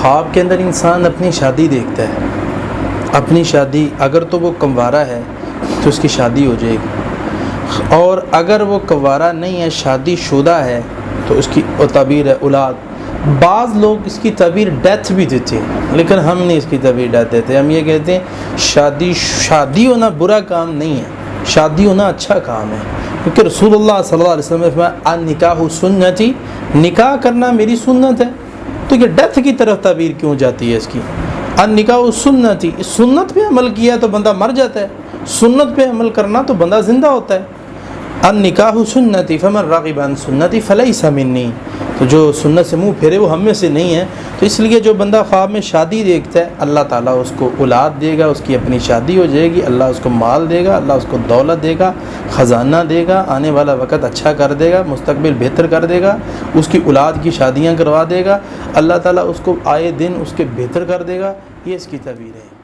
خواب کے اندر انسان اپنی شادی دیکھتا ہے، اپنی شادی، اگر تو وہ کنوارا ہے تو اس کی شادی ہو جائے گی، اور اگر وہ کنوارا نہیں ہے، شادی شدہ ہے، تو اس کی تعبیر ہے اولاد۔ بعض لوگ اس کی تعبیر ڈیتھ بھی دیتے ہیں، لیکن ہم نہیں اس کی تعبیر ڈیتھ دیتے، ہم یہ کہتے ہیں شادی ہونا برا کام نہیں ہے، شادی ہونا اچھا کام ہے، کیونکہ رسول اللہ صلی اللہ علیہ وسلم نے فرمایا النکاح سنتی، نکاح کرنا میری سنت ہے۔ تو یہ ڈیتھ کی طرف تعبیر کیوں جاتی ہے اس کی؟ النکاح سنتی، سنت پہ عمل کیا تو بندہ مر جاتا ہے، سنت پہ عمل کرنا تو بندہ زندہ ہوتا ہے۔ النکاح سنتی فمن رغب عن سنتی فلیس منی، تو جو سنت سے منہ پھیرے وہ ہم میں سے نہیں ہے۔ تو اس لیے جو بندہ خواب میں شادی دیکھتا ہے، اللہ تعالیٰ اس کو اولاد دے گا، اس کی اپنی شادی ہو جائے گی، اللہ اس کو مال دے گا، اللہ اس کو دولت دے گا، خزانہ دے گا، آنے والا وقت اچھا کر دے گا، مستقبل بہتر کر دے گا، اس کی اولاد کی شادیاں کروا دے گا، اللہ تعالیٰ اس کو آئے دن اس کے بہتر کر دے گا۔ یہ اس کی تعبیر ہے۔